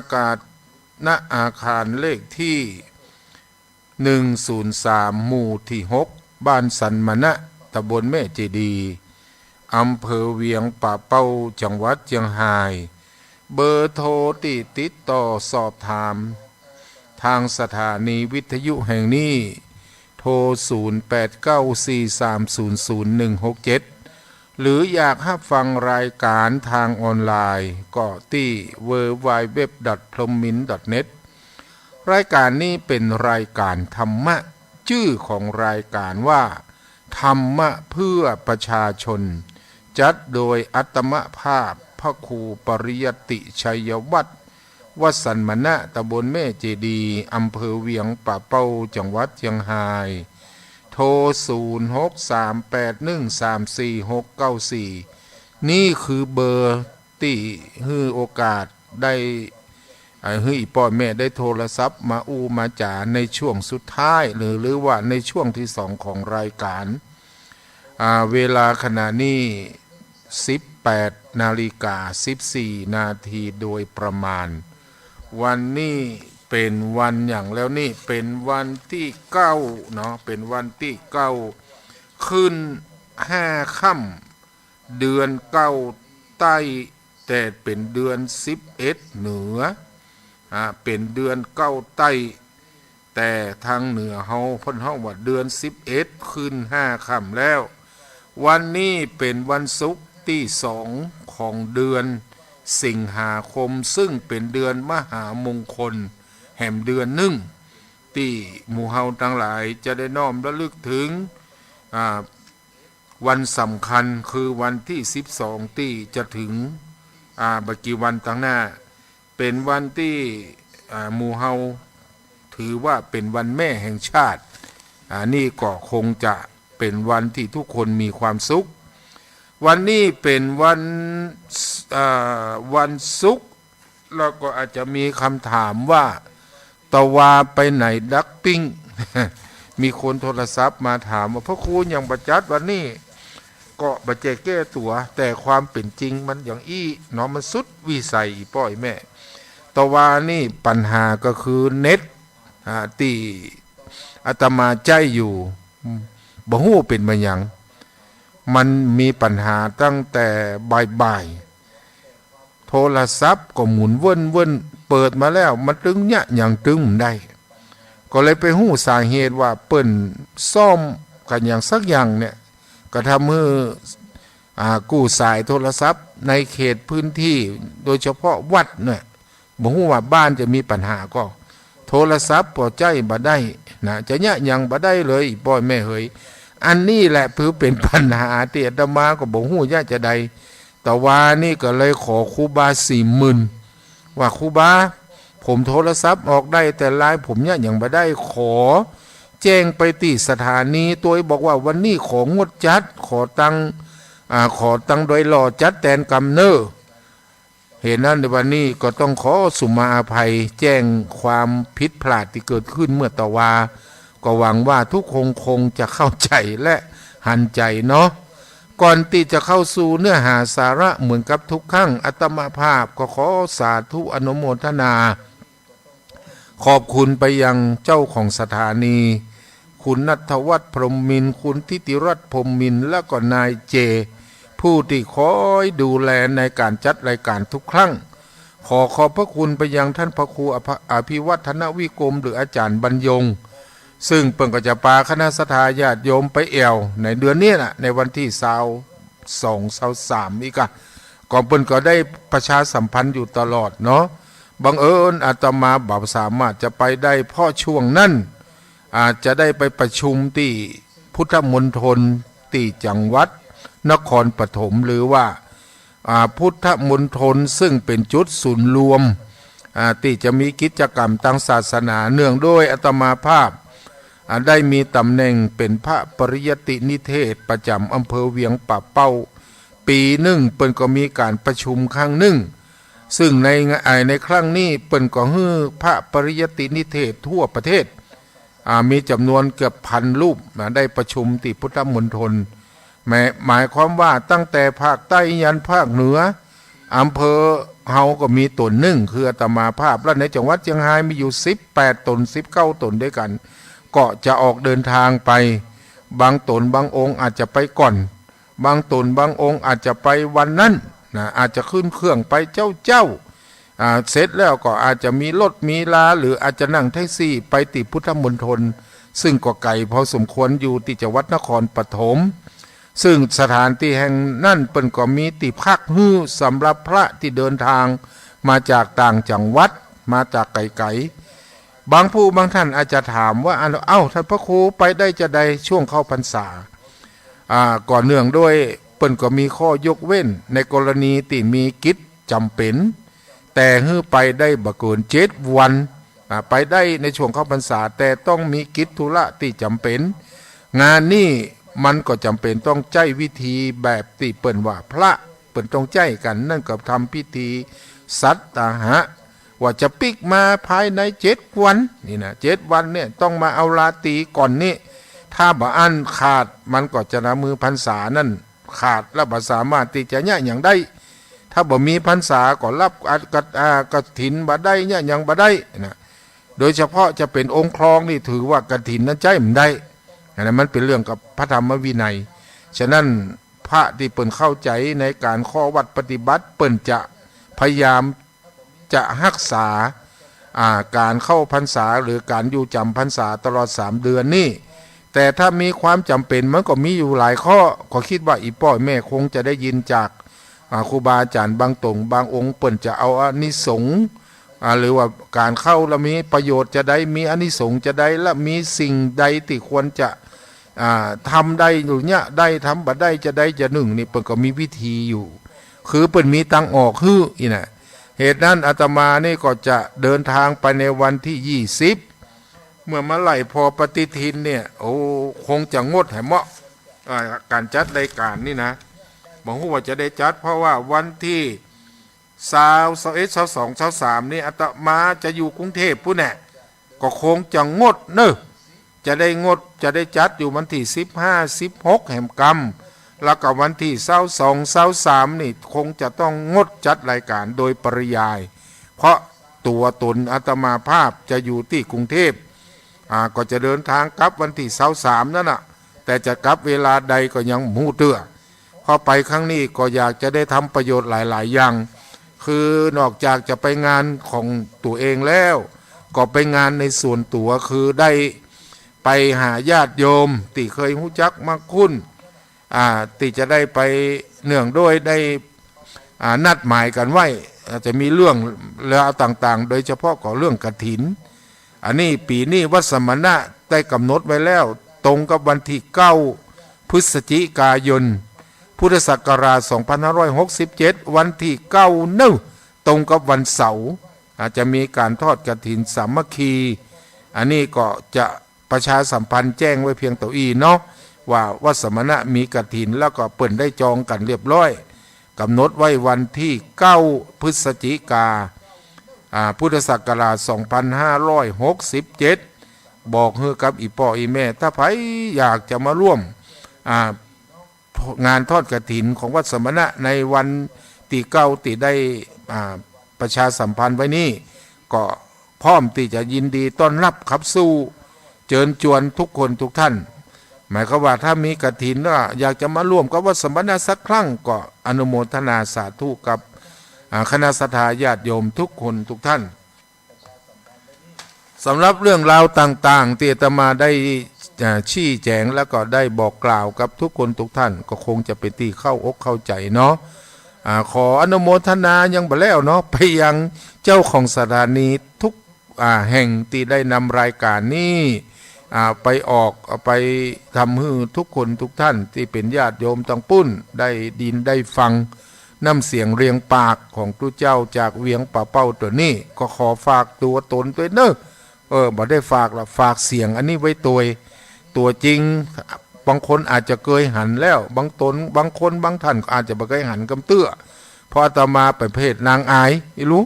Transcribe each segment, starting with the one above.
ากาศณอาคารเลขที่103หมู่ที่6บ้านสันมณะตำบลแม่เจดีย์อำเภอเวียงป่าเป้าจังหวัดเชียงรายเบอร์โทรติดต่อสอบถามทางสถานีวิทยุแห่งนี้โทร0894300167หรืออยากให้ฟังรายการทางออนไลน์ก็ที่ www.plomin.net รายการนี้เป็นรายการธรรมะชื่อของรายการว่าธรรมะเพื่อประชาชนจัดโดยอัตมภาพพระครูปริยติชัยวัฒน์วัดสันมณะตำบลแม่เจดีย์อำเภอเวียงป่าเป้าจังหวัดเชียงรายโทร0638134694นี่คือเบอร์ที่ให้โอกาสได้ให้พ่อแม่ได้โทรศัพท์มามาจ่าในช่วงสุดท้ายหรือว่าในช่วงที่2ของรายการเวลาขณะนี้18:14 นาทีโดยประมาณวันนี้เป็นวันอย่างแล้วนี่เป็นวันที่9เนาะเป็นวันที่9ขึ้น5ค่ำเดือน9ใต้แต่เป็นเดือน11เหนือเป็นเดือน9ใต้แต่ทางเหนือเฮาเพิ่นเฮาว่าเดือน11ขึ้น5ค่ำแล้ววันนี้เป็นวันศุกร์ที่2ของเดือนสิงหาคมซึ่งเป็นเดือนมหามงคลแห่งเดือนหนึ่งที่หมู่เฮาทั้งหลายจะได้น้อมระลึกถึงวันสำคัญคือวันที่12ที่จะถึงบักกี่วันตั้งหน้าเป็นวันที่หมู่เฮาถือว่าเป็นวันแม่แห่งชาตินี่ก็คงจะเป็นวันที่ทุกคนมีความสุขวันนี้เป็นวันศุกร์แล้วก็อาจจะมีคำถามว่าตะวาไปไหนดักปิ้ง มีคนโทรศัพท์มาถามว่าพระครูอย่างประจัดวันนี้ก็บัจเจแก้ตัวแต่ความเป็นจริงมันอย่างเนาะมันสุดวิสัยป้อยแม่ตะวานี่ปัญหาก็คือเน็ตที่อาตมาใจอยู่บ่ฮู้เป็นมาหยังมันมีปัญหาตั้งแต่บ่ายโทรศัพท์ก็หมุนเว่นเปิดมาแล้วมันตึงเนี่ยอย่างตึงได้ก็เลยไปฮู้สาเหตุว่าเปิ้นซ่อมกันอย่างสักอย่างเนี่ยก็ทำให้กู้สายโทรศัพท์ในเขตพื้นที่โดยเฉพาะวัดเนี่ยบ่ฮู้ว่าบ้านจะมีปัญหาก็โทรศัพท์พอใจบ่ได้นะจะเนี่ยยังบ่ได้เลยป้อยแม่เฮยอันนี้แหละเพื่อเป็นปัญหาที่อาตมาก็บ่ฮู้ยะจะใดแต่ว่านี่ก็เลยขอครูบา40,000ว่าครูบาผมโทรศัพท์ออกได้แต่ไลน์ผมเนี่ยยังบ่ได้ขอแจ้งไปที่สถานีตัวบอกว่าวันนี้ของงดจัดขอตังโดยรอจัดแทนกำเนอเหตุนั้นในวันนี้ก็ต้องขอสุมาอภัยแจ้งความผิดพลาดที่เกิดขึ้นเมื่อตะวาก็หวังว่าทุกคงจะเข้าใจและหันใจเนาะก่อนที่จะเข้าสู่เนื้อหาสาระเหมือนกับทุกครั้งอาตมาภาพก็ขอสาธุอนุโมทนาขอบคุณไปยังเจ้าของสถานีคุณณัฐวัฒน์พรหมมินทร์คุณทิติรัตน์พรหมมินทร์และก็นายเจผู้ที่คอยดูแลในการจัดรายการทุกครั้งขอบพระคุณไปยังท่านพระครูอภิวัฒนวิกรมหรืออาจารย์บรรยงซึ่งเปิ่นก็จะปาคณะสัทธาญาติโยมไปแอวในเดือนนี้ในวันที่22-23นี่ก็เปิ่นก็ได้ประชาสัมพันธ์อยู่ตลอดเนาะบังเอิญอาตมาบ่สามารถจะไปได้เพราะช่วงนั้นอาจจะได้ไปประชุมที่พุทธมณฑลที่จังหวัดนครปฐมหรือว่าพุทธมณฑลซึ่งเป็นจุดศูนย์รวมที่จะมีกิจกรรมทางศาสนาเนื่องด้วยอาตมาภาพได้มีตำแหน่งเป็นพระปริยตินิเทศประจำอำเภอเวียงป่าเป้าปีหนึ่งเปิ้นก็มีการประชุมครั้งหนึ่งซึ่งในครั้งนี้เปิ้นก็ฮื้อพระปริยตินิเทศทั่วประเทศมีจำนวนเกือบ1,000 รูปได้ประชุมที่พุทธมณฑลหมายความว่าตั้งแต่ภาคใต้ยันภาคเหนืออำเภอ เฮาก็มีตนหนึ่งคืออาตมาภาพแล้วในจังหวัดเชียงรายมีอยู่18ตน19ตนด้วยกันก็จะออกเดินทางไปบางตนบางองค์อาจจะไปก่อนบางตนบางองค์อาจจะไปวันนั้นนะอาจจะขึ้นเครื่องไปเจ้าเสร็จแล้วก็อาจจะมีรถมีลาหรืออาจจะนั่งแท็กซี่ไปติพุทธมณฑลซึ่งก็ไกลพอสมควรอยู่ที่จังหวัดนครปฐมซึ่งสถานที่แห่งนั่นเปิ้นก็มีติพักฮื้อสำหรับพระที่เดินทางมาจากต่างจังหวัดมาจากไกลๆบางผู้บางท่านอาจจะถามว่าเอ้าท่านพระครูไปได้จะได้ช่วงเข้าพรรษาก่อนเนื่องด้วยเปิ้นก็มีข้อยกเว้นในกรณีที่มีกิจจำเป็นแต่ฮื้อไปได้บ่เกิน7 วันไปได้ในช่วงเข้าพรรษาแต่ต้องมีกิจธุระที่จำเป็นงานนี้มันก็จำเป็นต้องใจวิธีแบบที่เปิ้นว่าพระเปิ้นต้องใจกันนั่นก็ทำพิธีสัตตาหะว่าจะปิกมาภายใน7 วันนี่นะ7 วันเนี่ยต้องมาเอาลาตรีก่อนนี้ถ้าบ่อันขาดมันก็จะนะมือพรรษานั่นขาดและบ่สามารถที่จะเนี่ยอย่างได้ถ้าบ่มีพรรษาก็รับกฐินบ่ได้เนี่ยอย่างบ่ได้นะโดยเฉพาะจะเป็นองค์ครองนี่ถือว่ากฐินนั้นใจมันได้อันนั้นมันเป็นเรื่องกับพระธรรมวินัยฉะนั้นพระที่เปิ้นเข้าใจในการข้อวัดปฏิบัติเปิ้นจะพยายามจะรักษาการเข้าพรรษาหรือการอยู่จำพรรษาตลอด3 เดือนนี่แต่ถ้ามีความจำเป็นมันก็มีอยู่หลายข้อก็คิดว่าอีป้อยแม่คงจะได้ยินจากครูบาอาจารย์บางตรงบางองค์เปิ้นจะเอาอานิสงส์หรือว่าการเข้าแล้วมีประโยชน์จะได้มีอานิสงส์จะได้และมีสิ่งใดที่ควรจะทำได้อยู่เนี่ยได้ทำบัดได้จะได้จะหนึ่งนี่เปิ้นก็มีวิธีอยู่คือเปิ้นมีตังออกคืออีน่ะเหตุนั้นอาตมานี่ก็จะเดินทางไปในวันที่20เมื่อมาไหลพอปฏิทินเนี่ยโอ้คงจะงดให้เหมาะการจัดรายการนี่นะบอกว่าจะได้จัดเพราะว่าวันที่21 22 23นี่อาตมาจะอยู่กรุงเทพพุ่นแหละก็คงจะงดเนอะจะได้งดจะได้จัดอยู่วันที่15 16แห่งกรรมแล้วก็วันที่22 23นี่คงจะต้องงดจัดรายการโดยปริยายเพราะตัวตนอาตมาภาพจะอยู่ที่กรุงเทพก็จะเดินทางกลับวันที่23นั่นน่ะแต่จะกลับเวลาใดก็ยังหูเตื้อพอไปครั้งนี้ก็อยากจะได้ทำประโยชน์หลายๆอย่างคือนอกจากจะไปงานของตัวเองแล้วก็ไปงานในส่วนตัวคือได้ไปหาญาติโยมที่เคยรู้จักมาคุ้นที่จะได้ไปเนื่องด้วยได้นัดหมายกันไว้จะมีเรื่องราวต่างๆโดยเฉพาะของเรื่องกฐินอันนี้ปีนี้วัดสมณะได้กำหนดไว้แล้วตรงกับวันที่9 พฤศจิกายนพุทธศักราช2567วันที่9นึ่งตรงกับวันเสาร์อาจจะมีการทอดกฐินสามัคคีอันนี้ก็จะประชาสัมพันธ์แจ้งไว้เพียงตัวเนาะว่าวัดสมณะมีกฐินแล้วก็เปิ่นได้จองกันเรียบร้อยกำหนดไว้วันที่9 พฤศจิกาพุทธศักราช2567บอกให้กับอีพ่ออีแม่ถ้าใครอยากจะมาร่วมงานทอดกฐินของวัดสมณะในวันที่9ที่ได้ประชาสัมพันธ์ไว้นี่ก็พร้อมที่จะยินดีต้อนรับขับสู้เชิญชวนทุกคนทุกท่านหมายความว่าถ้ามีกฐินอยากจะมาร่วมกับวัดสมณะสักครั้งก็อนุโมทนาสาธุกับคณะสัตยาญาติโยมทุกคนทุกท่านสำหรับเรื่องราวต่างๆที่อาตมาได้ชี้แจงแล้วก็ได้บอกกล่าวกับทุกคนทุกท่านก็คงจะเป็นที่เข้าอกเข้าใจเนาะขออนุโมทนายังบ่แล้วเนาะไปยังเจ้าของสถานีทุกแห่งที่ได้นำรายการนี้ไปออกไปทำให้ทุกคนทุกท่านที่เป็นญาติโยมต่างปุ้นได้ดินได้ฟังน้ำเสียงเรียงปากของพระเจ้าจากเวียงป่าเป้าตัวนี้ก็ขอฝากตัวตนตัวเนอะบ่ได้ฝากละฝากเสียงอันนี้ไว้ตัวจริงบางคนอาจจะเคยหันแล้วบางคนบางท่านอาจจะบ่เคยหันกำเตื้อเพราะอาตมาประเภทนางอายไม่รู้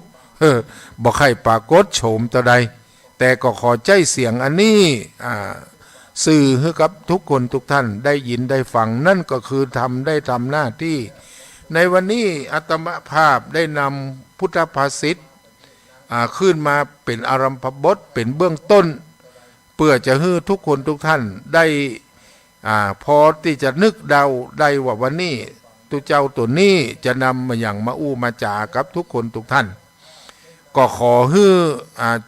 บ่ใครปรากฏโฉมตัวใดแต่ก็ขอใจเสียงอันนี้สื่อให้กับทุกคนทุกท่านได้ยินได้ฟังนั่นก็คือได้ทำหน้าที่ ในวันนี้อาตมาภาพได้นำพุทธภาษิตขึ้นมาเป็นอารัมภบทเป็นเบื้องต้นเพื่อจะให้ทุกคนทุกท่านได้พอที่จะนึกเดาได้ว่าวันนี้ตุเจ้าตัวนี้จะนำมาอย่างมาอู้มาจากับทุกคนทุกท่านก็ขอให้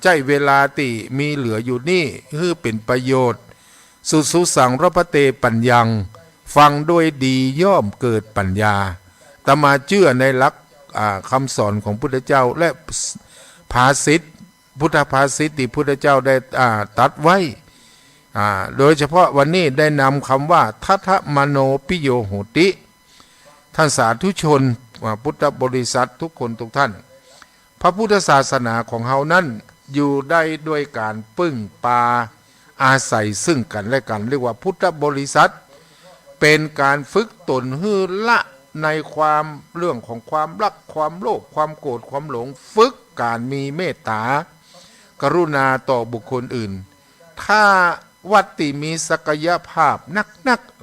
ใจเวลาที่มีเหลืออยู่นี่ให้เป็นประโยชน์สุสังรพเตปัญญังฟังด้วยดีย่อมเกิดปัญญาตมาเชื่อในหลักคำสอนของพุทธเจ้าและภาษิตพุทธภาษิตที่พุทธเจ้าได้ตัดไว้โดยเฉพาะวันนี้ได้นำคำว่าทัทมโนปิโยโหติท่านสาธุชนพุทธบริษัททุกคนทุกท่านพระพุทธศาสนาของเฮานั้นอยู่ได้ด้วยการพึ่งปาอาศัยซึ่งกันและกันเรียกว่าพุทธบริษัทเป็นการฝึกตนให้ละในความเรื่องของความรักความโลภความโกรธความหลงฝึกการมีเมตตากรุณาต่อบุคคลอื่นถ้าวัดที่มีศักยภาพนัก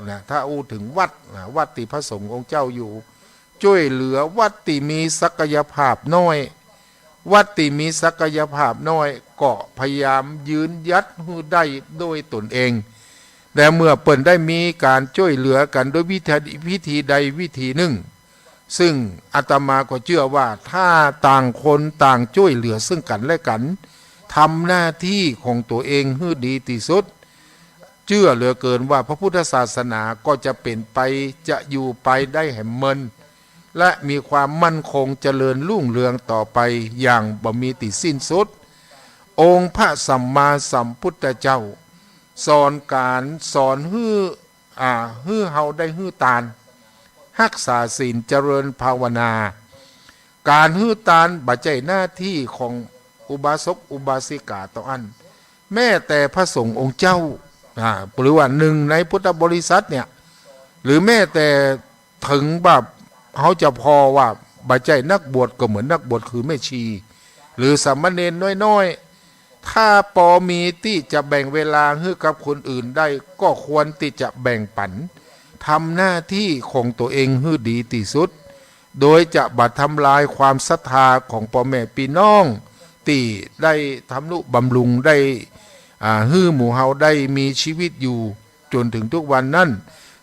นะถ้าอูถึงวัดที่พระสงฆ์องค์เจ้าอยู่ช่วยเหลือวัดที่มีศักยภาพน้อยวัดที่มีศักยภาพน้อยก็พยายามยืนยัดให้ได้โดยตนเองแต่เมื่อเปิ่นได้มีการช่วยเหลือกันโดยวิธีใดวิธีหนึ่งซึ่งอาตมาก็เชื่อว่าถ้าต่างคนต่างช่วยเหลือซึ่งกันและกันทำหน้าที่ของตัวเองให้ดีที่สุดเชื่อเหลือเกินว่าพระพุทธศาสนาก็จะเป็นไปจะอยู่ไปได้แห่งเมินและมีความมั่นคงเจริญรุ่งเรืองต่อไปอย่างบ่มีติสิ้นสุดองค์พระสัมมาสัมพุทธเจ้าสอนการสอนฮื้อเฮาได้ฮื้อตานรักษาศีลเจริญภาวนาการฮื้อตานบัจจัยหน้าที่ของอุบาสกอุบาสิกาต่ออันแม้แต่พระสงฆ์องค์เจ้าหรือว่าหนึ่งในพุทธบริษัทเนี่ยหรือแม้แต่ถึงแบบเขาจะพอว่าบัจจัยนักบวชก็เหมือนนักบวชคือแม่ชีหรือสามเณรน้อยๆถ้าพอมีที่จะแบ่งเวลาให้กับคนอื่นได้ก็ควรที่จะแบ่งปันทำหน้าที่ของตัวเองให้ดีที่สุดโดยจะบัดทำลายความศรัทธาของพ่อแม่พี่น้องที่ได้ทำนุบำรุงได้ฮื้อหมู่เฮาได้มีชีวิตอยู่จนถึงทุกวันนั้น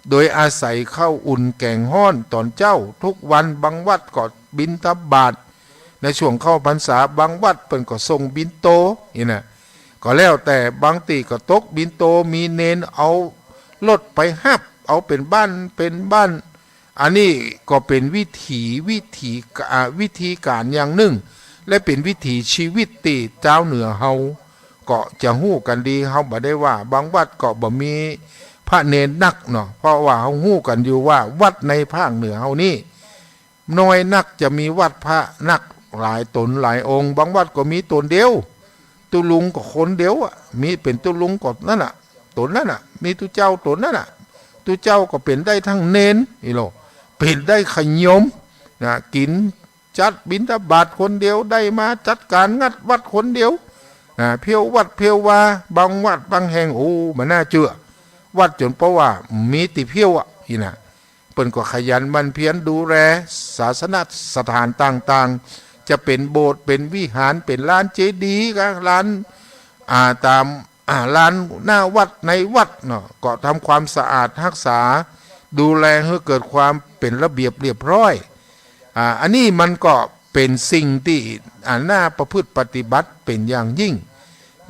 โดยอาศัยข้าวอุ่นแกงห้อนตอนเจ้าทุกวันบางวัดก็บิณฑบาตในช่วงเข้าพรรษาบางวัดเปิ้นก็ส่งบิณโตนี่นะก็แล้วแต่บางตีก็ตกบิณโตมีเนนเอารถไปหับเอาเป็นบ้านอันนี้ก็เป็นวิธีการอย่างหนึ่งและเป็นวิถีชีวิตที่เจ้าเหนือเฮาก็จะฮู้กันดีเฮาบ่ได้ว่าบางวัดก็บ่มีพระเนนนักเนาะเพราะว่าเฮาฮู้กันอยู่ว่าวัดในภาคเหนือเฮานี่น้อยนักจะมีวัดพระนักหลายตนหลายองค์บางวัดก็มีตนเดียวตุลุงก็คนเดียวมีเป็นตุลุงก็นั่นน่ะตนนั่นน่ะมีตุเจ้าตนนั่นน่ะตุเจ้าก็เป็นได้ทั้งเนนอีโลเป็นได้ขยมนะกินจัดบิณฑบาตคนเดียวได้มาจัดการงัดวัดคนเดียวเพียววัดเพียววาบางวัดบางแห่งโอ้มันน่าเชื่อวัดจนเพราะว่ามีติเพียวอีน่ะเปิ้นก็ขยันมันเพียรดูแลศาสนสถานต่างๆจะเป็นโบสถ์เป็นวิหารเป็นลานเจดีย์ก็ลานตามลานหน้าวัดในวัดเนาะก็ทำความสะอาดรักษาดูแลให้เกิดความเป็นระเบียบเรียบร้อยอันนี้มันก็เป็นสิ่งที่น่าประพฤติปฏิบัติเป็นอย่างยิ่ง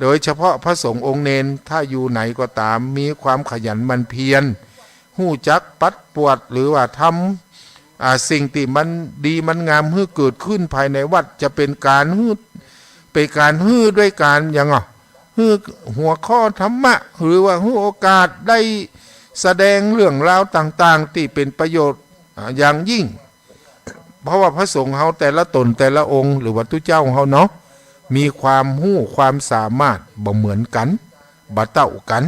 โดยเฉพาะพระสงฆ์องค์เนนถ้าอยู่ไหนก็ตามมีความขยันหมั่นเพียรหู้จักปัดปวดหรือว่าทำสิ่งที่มันดีมันงามให้เกิดขึ้นภายในวัดจะเป็นการฮื้อด้วยการอย่างฮื้อหัวข้อธรรมะหรือว่าฮื้อโอกาสได้แสดงเรื่องราวต่างๆที่เป็นประโยชน์อย่างยิ่งเพราะว่าพระสงฆ์เฮาแต่ละตนแต่ละองค์หรือว่าตุเจ้าเฮาเนาะมีความหู้ความสามารถบ่เหมือนกันบ่เท่ากัน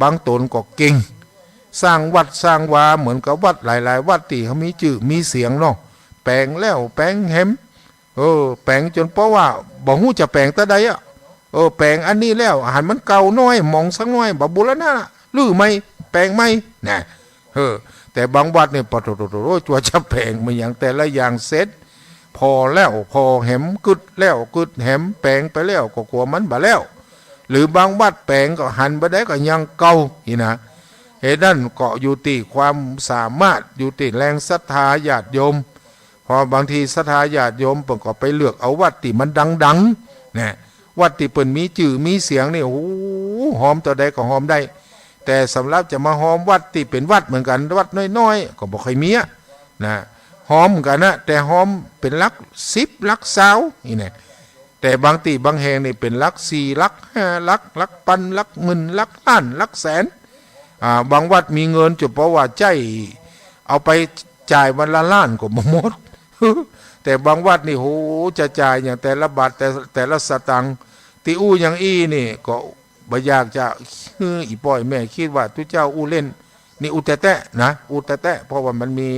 บางตนก็เก่งสร้างวัดสร้างวาเหมือนกับวัดหลายๆวัดที่เขามีชื่อมีเสียงเนาะแปลงแล้วแปลงแฮมแปลงจนเพราะว่าบ่ฮู้จะแปลงตะใดแปลงอันนี้แล้วอาหารมันเก่าน้อยมองสักน้อยบ่บูรณะหรือไม่แปลงไม่นะ แต่บางวัดเนี่ยปะโถจัวจะแพงมาอย่างแต่ละอย่างเซ็ตพอแล้วพอแหมกึดแล้วกึดแหมแปลงไปแล้วก็กลัวมันบ่แล้วหรือบางวัดแปลงก็หันไปได้ก็ยังเก่าอีนะเหตุนั้นก็อยู่ที่ความสามารถอยู่ที่แรงศรัทธาญาติโยมพอบางทีศรัทธาญาติโยมเปิ่นก็ไปเลือกเอาวัดที่มันดังๆนะวัดที่เปิ่นมีชื่อมีเสียงนี่โอ้หอมต่อใดก็หอมได้แต่สำหรับจะมาหอมวัดที่เป็นวัดเหมือนกันวัดน้อยๆก็บ่ค่อยมีนะหอมกันนะแต่หอมเป็นหลัก10หลัก20นี่แน่แต่บางที่บางแห่งนี่เป็นหลัก4หลัก5หลักพันหลักหมื่นหลักล้านหลักแสนบางวัดมีเงินจุดเพราะว่าใจเอาไปจ่ายวันละล้านก็บ่หมด แต่บางวัดนี่โหจะจ่ายอย่างแต่ละบาทแต่ละสตังค์ที่อู้อย่างนี่ก็บ่อยากจะอีป้อยแม่คิดว่าทุกเจ้าอู้เล่นนี่อุแต่นะอุแต่เพราะว่ามันมี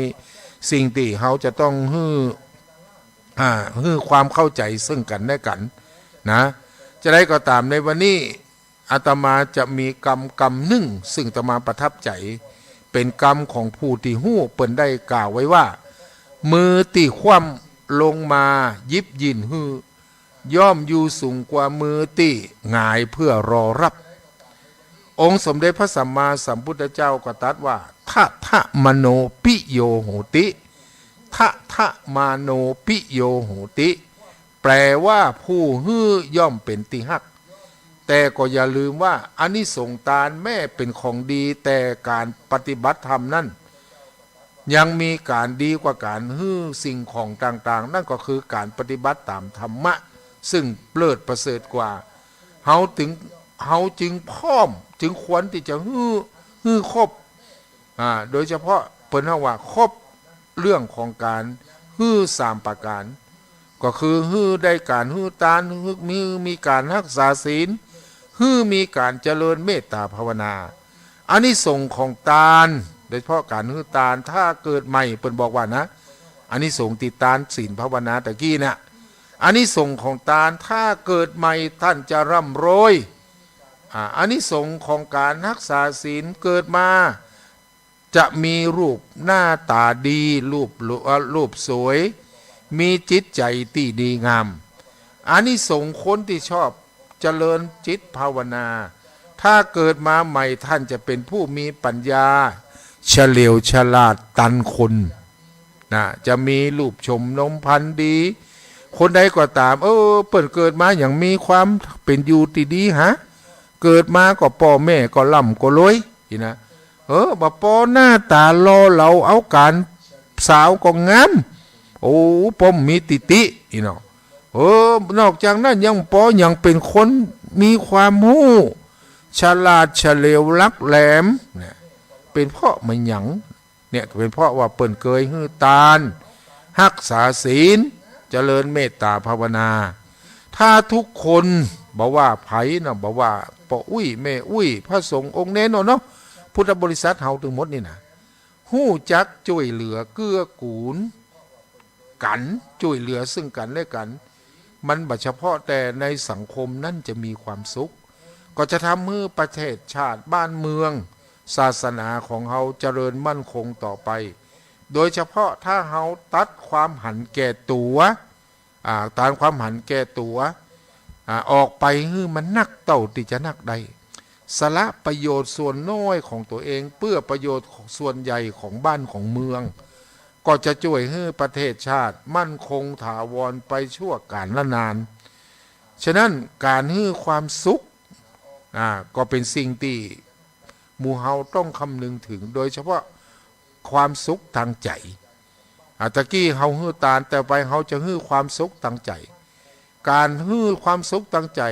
สิ่งที่เขาจะต้องฮื้อความเข้าใจซึ่งกันและกันนะจะได้ก็ตามในวันนี้อาตมาจะมีกรรมหนึ่งซึ่งอาตมาประทับใจเป็นกรรมของผู้ที่ฮู้เปิ้นได้กล่าวไว้ว่ามือที่คว่ำลงมายิบยินฮื้อย่อมอยู่สูงกว่ามือที่หงายเพื่อรอรับองค์สมเด็จพระสัมมาสัมพุทธเจ้าก็ตรัสว่าทะมโนปิโยโหติทะมโนปิโยโหติแปลว่าผู้ฮื้อย่อมเป็นที่ฮักแต่ก็อย่าลืมว่าอานิสงส์ทานแม้เป็นของดีแต่การปฏิบัติธรรมนั้นยังมีการดีกว่าการฮื้อสิ่งของต่างๆนั่นก็คือการปฏิบัติตามธรรมะซึ่งเลิศประเสริฐกว่าเฮาจึงพร้อมจึงควรที่จะฮื้อครบโดยเฉพาะเปิ้นว่าครบเรื่องของการฮื้อ3ประการก็คือฮื้อได้การฮื้อทานฮื้อมีการรักษาศีลฮื้อมีการเจริญเมตตาภาวนาอานิสงส์ของทานโดยเฉพาะการฮื้อทานถ้าเกิดใหม่เปิ้นบอกว่านะอานิสงส์ติดทานศีลภาวนาตะกี้เนี่ยอานิสงส์ของทานถ้าเกิดใหม่ท่านจะร่ำรวยอานิสงส์ของการรักษาศีลเกิดมาจะมีรูปหน้าตาดีรูปสวยมีจิตใจที่ดีงามอานิสงส์คนที่ชอบเจริญจิตภาวนาถ้าเกิดมาใหม่ท่านจะเป็นผู้มีปัญญาเฉลียวฉลาดตันคนนะจะมีรูปชมนมพันธุ์ดีคนใดก็ตามเปิดเกิดมาอย่างมีความเป็นอยู่ที่ดีเกิดมาก็พ่อแม่ก็ร่ำก็รวยนะบ่ปอหน้าตาลอเหลาเอาการสาวก็งามโอ้ปมมีติเนาะนอกจากนั้นยังปอยังเป็นคนมีความรู้ฉลาดเฉลียวลักแหลมเนี่ยเป็นเพราะมันหยังเนี่ยเป็นเพราะว่าเปิ้นเคยฮื้อทานรักษาศีลเจริญเมตตาภาวนาถ้าทุกคนบอกว่าไผนะบอกว่าปออุ้ยแม่อุ้ยพระสงฆ์องค์เน้นเนาะพุทธบริษัทเฮาทั้งหมดนี่นะฮู้จักช่วยเหลือเกื้อกูลกันช่วยเหลือซึ่งกันและกันมันบ่เฉพาะแต่ในสังคมนั่นจะมีความสุขก็จะทำให้ประเทศชาติบ้านเมืองศาสนาของเฮาเจริญมั่นคงต่อไปโดยเฉพาะถ้าเฮาตัดความหันแก่ตัวตามความหันแก่ตัวออกไปมันนักเต่าที่จะนักใดสละประโยชน์ส่วนน้อยของตัวเองเพื่อประโยชน์ส่วนใหญ่ของบ้านของเมืองก็จะช่วยให้ประเทศชาติมั่นคงถาวรไปชั่วกาลละนานฉะนั้นการให้ความสุขก็เป็นสิ่งที่หมู่เฮาต้องคำนึงถึงโดยเฉพาะความสุขทางใจตะกี้เฮาฮื้อทานแต่ไปเฮาจะฮื้อความสุขทางใจการฮื้อความสุขทางใจ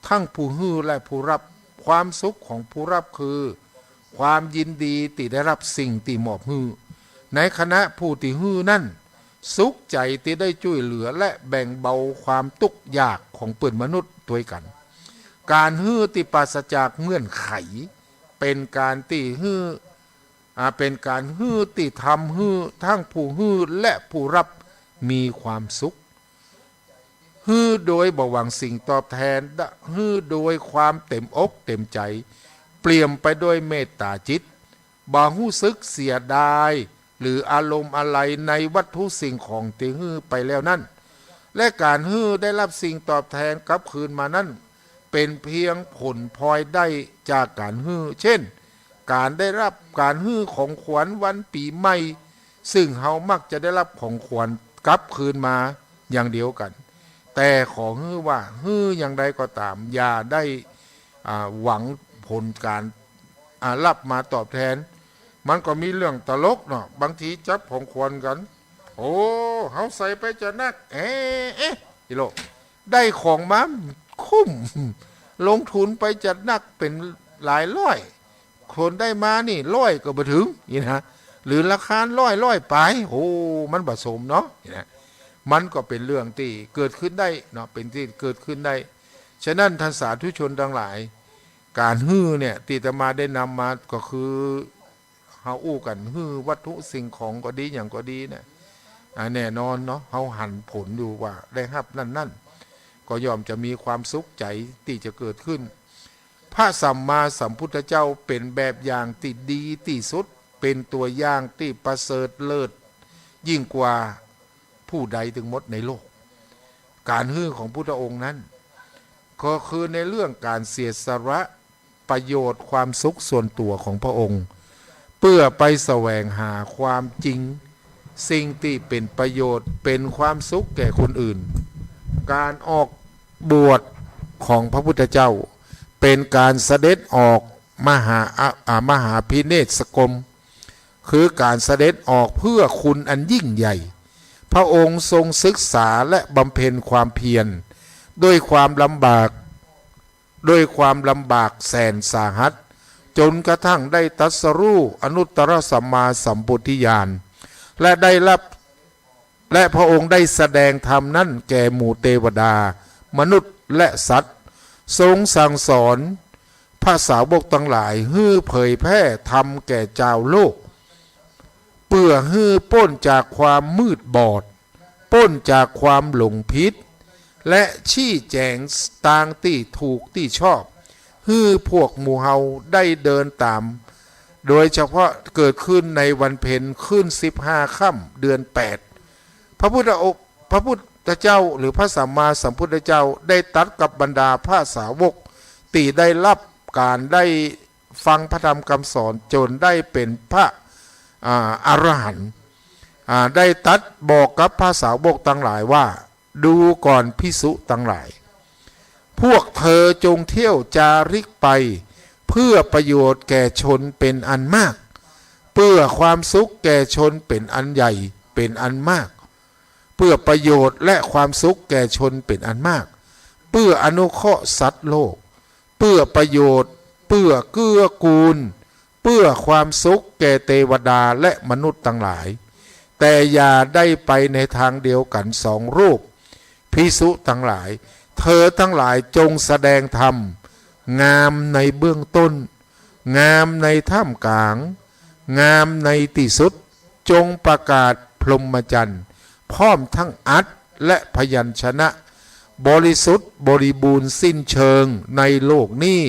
ทั้งผู้ฮื้อและผู้รับความสุขของผู้รับคือความยินดีที่ได้รับสิ่งที่มอบฮื้อในคณะผู้ที่ฮื้อนั่นสุขใจที่ได้ช่วยเหลือและแบ่งเบาความทุกข์ยากของเปิ้นมนุษย์ด้วยกันการฮื้อที่ปราศจากเงื่อนไขเป็นการที่ฮื้อเป็นการฮื้อที่ทำฮื้อทั้งผู้ฮื้อและผู้รับมีความสุขฮื้อโดยบ่หวังสิ่งตอบแทนฮื้อโดยความเต็มอกเต็มใจเปลี่ยมไปด้วยเมตตาจิต บ่รู้สึกเสียดายหรืออารมณ์อะไรในวัตถุสิ่งของที่ฮื้อไปแล้วนั่นและการฮื้อได้รับสิ่งตอบแทนกลับคืนมานั้นเป็นเพียงผลพลอยได้จากการฮื้อเช่นการได้รับการฮื้อของขวัญวันปีใหม่ซึ่งเฮามักจะได้รับของขวัญกลับคืนมาอย่างเดียวกันแต่ขอฮื้อว่าฮื้ออย่างใดก็ตามอย่าได้หวังผลการรับมาตอบแทนมันก็มีเรื่องตลกเนาะบางทีจับของขวัญกันโอ้เฮาใส่ไปจะนักฮิโลได้ของมาคุ้มลงทุนไปจะนักเป็นหลายร้อยคนได้มานี่ร้อยก็บ่ถึงนี่นะหรือราคาร้อยไปโอ้มันผสมเนาะนี่นะมันก็เป็นเรื่องที่เกิดขึ้นได้เนาะเป็นที่เกิดขึ้นได้ฉะนั้นท่านสาธุชนทั้งหลายการฮื้อเนี่ยที่อาตมาได้นำมาก็คือเฮาอู้กันฮื้อวัตถุสิ่งของก็ดีอย่างก็ดีเนี่ยแน่นอนเนาะเฮาหันผลอยู่ว่าได้รับนั่นก็ยอมจะมีความสุขใจที่จะเกิดขึ้นพระสัมมาสัมพุทธเจ้าเป็นแบบอย่างที่ดีที่สุดเป็นตัวอย่างที่ประเสริฐเลิศยิ่งกว่าผู้ใดถึงหมดในโลกการฮื้อของพุทธองค์นั้นก็คือในเรื่องการเสียสละประโยชน์ความสุขส่วนตัวของพระองค์เพื่อไปแสวงหาความจริงสิ่งที่เป็นประโยชน์เป็นความสุขแก่คนอื่นการออกบวชของพระพุทธเจ้าเป็นการเสด็จออกมหาพิเนศกรมคือการเสด็จออกเพื่อคุณอันยิ่งใหญ่พระองค์ทรงศึกษาและบำเพ็ญความเพียรด้วยความลำบากแสนสาหัสจนกระทั่งได้ตรัสรู้อนุตตรสัมมาสัมโพธิญาณและพระองค์ได้แสดงธรรมนั้นแก่หมู่เทวดามนุษย์และสัตว์ทรงสั่งสอนพระสาวกทั้งหลายฮื้อเผยแพร่ธรรมแก่เจ้าโลกเพื่อฮื้อพ้นจากความมืดบอดพ้นจากความหลงผิดและชี้แจงต่างที่ถูกที่ชอบฮื้อพวกหมู่เฮาได้เดินตามโดยเฉพาะเกิดขึ้นในวันเพ็ญขึ้น15ค่ำเดือน8พระพุทธเจ้าหรือพระสัมมาสัมพุทธเจ้าได้ตรัสกับบรรดาพระสาวกที่ได้รับการได้ฟังพระธรรมคำสอนจนได้เป็นพระอรหันต์ได้ตรัสบอกกับพระสาวกทั้งหลายว่าดูก่อนภิกษุทั้งหลายพวกเธอจงเที่ยวจาริกไปเพื่อประโยชน์แก่ชนเป็นอันมากเพื่อความสุขแก่ชนเป็นอันใหญ่เป็นอันมากเพื่อประโยชน์และความสุขแก่ชนเป็นอันมากเพื่ออนุเคราะห์สัตว์โลกเพื่อประโยชน์เพื่อเกื้อกูลเพื่อความสุขแก่เทวดาและมนุษย์ทั้งหลายแต่อย่าได้ไปในทางเดียวกันสองรูปภิกษุทั้งหลายเธอทั้งหลายจงแสดงธรรมงามในเบื้องต้นงามในท่ามกลางงามในที่สุดจงประกาศพรหมจรรย์พร้อมทั้งอัตและพยัญชนะบริสุทธิ์บริบูรณ์สิ้นเชิงในโลกนี้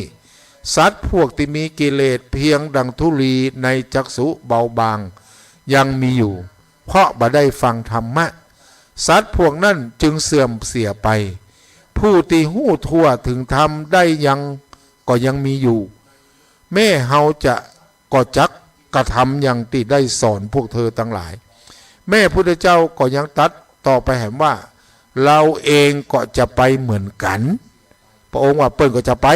สัตว์พวกที่มีกิเลสเพียงดังธุลีในจักษุเบาบางยังมีอยู่เพราะบ่ได้ฟังธรรมะสัตว์พวกนั้นจึงเสื่อมเสียไปผู้ที่หู้ทั่วถึงธรรมได้ก็ยังมีอยู่แม่เฮาจะก็จักกระทำอย่างที่ได้สอนพวกเธอทั้งหลายแม่พุทธเจ้าก็ยังตัดต่อไปแหมว่าเราเองก็จะไปเหมือนกันพระองค์ว่าเปิ้นก็จะไป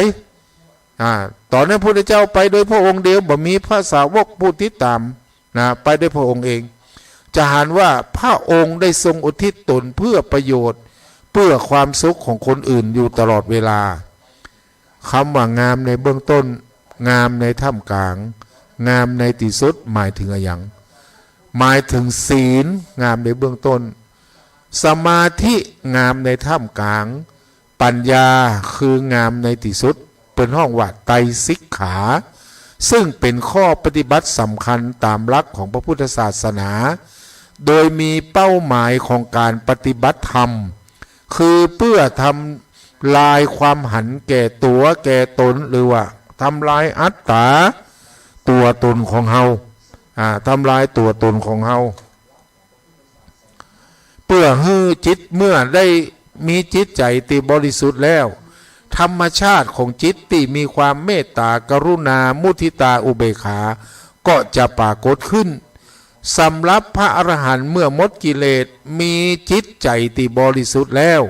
ตอนนั้นพระพุทธเจ้าไปโดยพระองค์เดียวบ่มีพระสาวกผู้ติดตามไปด้วยพระองค์เองจะหานว่าพระองค์ได้ทรงอุทิศตนเพื่อประโยชน์เพื่อความสุขของคนอื่นอยู่ตลอดเวลาคำว่างามในเบื้องต้นงามในท่ามกลางงามในที่สุดหมายถึงอะไรอย่างหมายถึงศีลงามในเบื้องต้นสมาธิงามในท่ามกลางปัญญาคืองามในที่สุดเป็นห้องว่าไตรสิกขาซึ่งเป็นข้อปฏิบัติสำคัญตามหลักของพระพุทธศาสนาโดยมีเป้าหมายของการปฏิบัติธรรมคือเพื่อทำลายความหันแก่ตัวแก่ตนหรือว่าทำลายอัตตา ตัวตนของเฮาทำลายตัวตนของเฮาเพื่อให้จิตเมื่อได้มีจิตใจที่บริสุทธิ์แล้วธรรมชาติของจิตที่มีความเมตตากรุณามุทิตาอุเบกขาก็จะปรากฏขึ้นสำหรับพระอรหันต์เมื่อหมดกิเลสมีจิตใจที่บริสุทธิ์แล้ว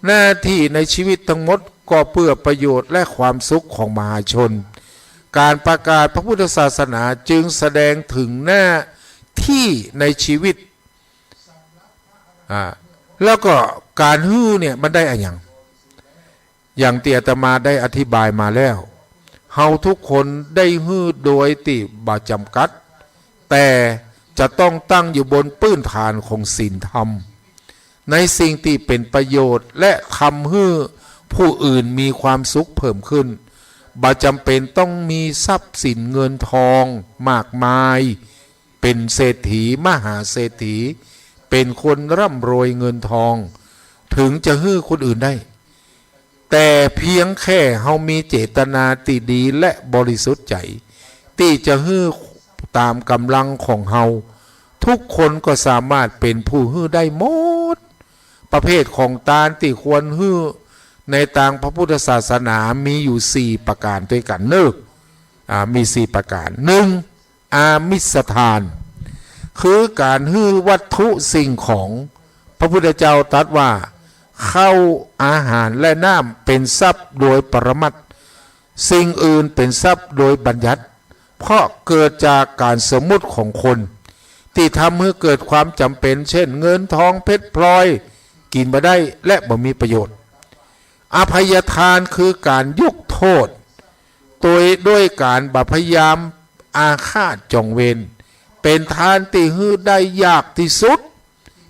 หน้าที่ในชีวิตทั้งหมดก็เพื่อประโยชน์และความสุขของมหาชนการประกาศพระพุทธศาสนาจึงแสดงถึงหน้าที่ในชีวิตแล้วก็การฮื้อเนี่ยมันได้อะไรอย่างที่อาตมาได้อธิบายมาแล้วเฮาทุกคนได้ฮื้อโดยติบาจำกัดแต่จะต้องตั้งอยู่บนพื้นฐานของศีลธรรมในสิ่งที่เป็นประโยชน์และทำให้ผู้อื่นมีความสุขเพิ่มขึ้นบ่จำเป็นต้องมีทรัพย์สินเงินทองมากมายเป็นเศรษฐีมหาเศรษฐีเป็นคนร่ำรวยเงินทองถึงจะให้คนอื่นได้แต่เพียงแค่เฮามีเจตนาที่ดีและบริสุทธิ์ใจที่จะให้ตามกำลังของเฮาทุกคนก็สามารถเป็นผู้ให้ได้หมดประเภทของทานที่ควรให้ในทางพระพุทธศาสนามีอยู่4ประการด้วยกันมี4ประการ1อามิสทานคือการให้วัตถุสิ่งของพระพุทธเจ้าตรัสว่าข้าวอาหารและน้ำเป็นทรัพย์โดยปรมัตถ์สิ่งอื่นเป็นทรัพย์โดยบัญญัติเพราะเกิดจากการสมมุติของคนที่ทำให้เกิดความจำเป็นเช่นเงินทองเพชรพลอยกินมาได้และบ่มีประโยชน์อภัยทานคือการยกโทษด้วยการพยายามอาฆาตจองเวรเป็นทานที่ฮื้อได้ยากที่สุด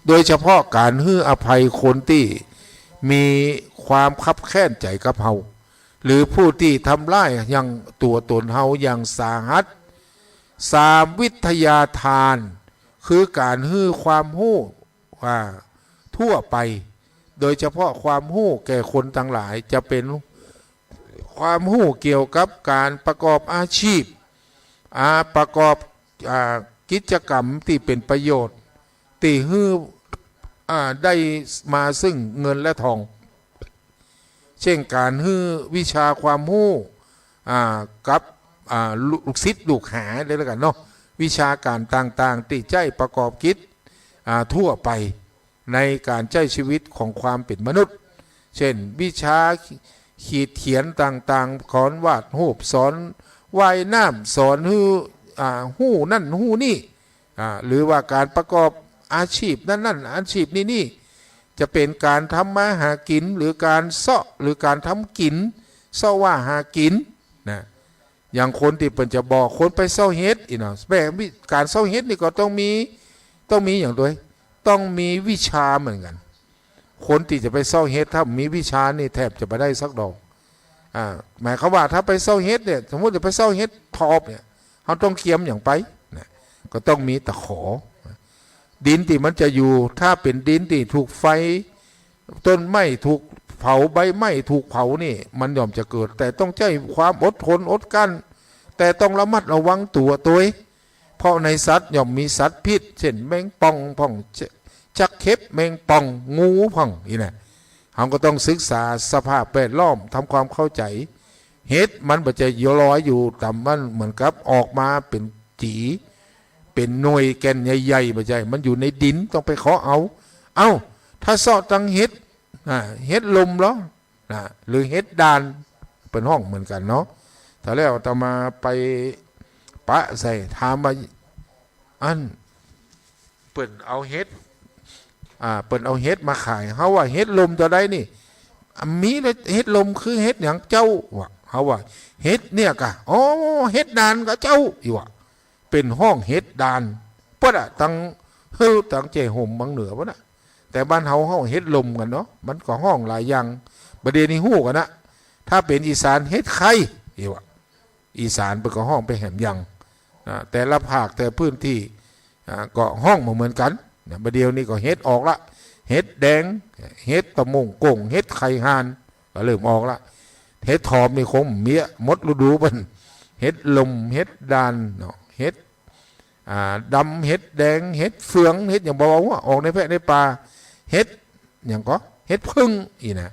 โดยเฉพาะการฮื้ออภัยคนที่มีความคับแค้นใจกับเฮาหรือผู้ที่ทำร้ายยังตัวตนเฮาอย่างสาหัส3วิทยาทานคือการฮื้อความรู้ว่าทั่วไปโดยเฉพาะความรู้แก่คนทั้งหลายจะเป็นความรู้เกี่ยวกับการประกอบอาชีพประกอบกิจกรรมที่เป็นประโยชน์ที่ฮื้อได้มาซึ่งเงินและทองเช่นการฮื้อวิชาความรู้กับลูกศิษย์ลูกหาเลยแล้วกันเนาะวิชาการต่างๆที่ใจประกอบกิจทั่วไปในการใช้ชีวิตของความเป็นมนุษย์เช่นวิชาขีดเขียนต่างๆสอนวาดรูปสอนว่ายน้ำสอนหู้นั่นหู้นี่หรือว่าการประกอบอาชีพนั่นอาชีพนี่จะเป็นการทำมาหากินหรือการเสาะหรือการทำกินเสาะว่าหากินนะอย่างคนที่เป็นจะบอกคนไปเสาะเฮ็ดอีกเนาะแบบการเสาะเฮ็ดนี่ก็ต้องมีอย่างด้วยต้องมีวิชาเหมือนกันคนที่จะไปเสาะเฮ็ดถ้ามีวิชานี่แทบจะไม่ได้สักดอกหมายความว่าถ้าไปเสาะเฮ็ดเนี่ยสมมติจะไปเสาะเฮ็ดทอบเนี่ยเขาต้องเคียมอย่างไปนะก็ต้องมีตะขอดินที่มันจะอยู่ถ้าเป็นดินที่ถูกไฟต้นไม้ถูกเผาใบไม้ถูกเผานี่มันย่อมจะเกิดแต่ต้องใช้ความอดทนอดกั้นแต่ต้องระมัดระวังตัวเพราะในสัตว์ย่อมมีสัตว์พิษเช่นแมงป่องจักเข็บแมงป่องงูพ่องนี่นะเราก็ต้องศึกษาสภาพแวดล้อมทำความเข้าใจเห็ดมันจะลอยอยู่ต่ำมันเหมือนกับออกมาเป็นจีเป็นหน่วยแกนใหญ่ๆไม่ใช่มันอยู่ในดินต้องไปขอเอาถ้าเสาะตังเห็ดลมเหรอหรือเห็ดดานเป็นห้องเหมือนกันเนาะถ้าแล้วต่อมาไปปะใส่ถามมาเปิ่นเอาเห็ดมาขายเขาว่าเห็ดลมตัวใดนี่มีเลยเห็ดลมคือเห็ดอย่างเจ้าวะเขาว่าเห็ดเนี่ยกะเห็ดดานกับเจ้าอีวะเป็นห้องเห็ดดานปะตั้งเจห่มบางเหนือปะแต่บ้านเฮาห้องเห็ดลมกันเนาะมันก็ห้องหลายอย่างประเดี๋ยวนี้ฮู้กันนะถ้าเป็นอีสานเห็ดไข่อีวะอีสานเป็นก็ห้องไปแหมยังแต่ละภาคแต่พื้นที่ก็ห้องเหมือนกันประเดี๋ยวนี้ก็เห็ดออกละเห็ดแดงเห็ดตะมงกงเห็ดไข่ห่านก็เริ่มออกละเห็ดทอมนี่คงเมียมดฤดูมัน เห็ดลมเห็ดดานเนาะเห็ดดำเห็ดแดงเห็ดเฟืองเห็ดอย่างบอกว่าออกในแพะในป่าเห็ดอย่างก็เห็ดพึ่งอีนะ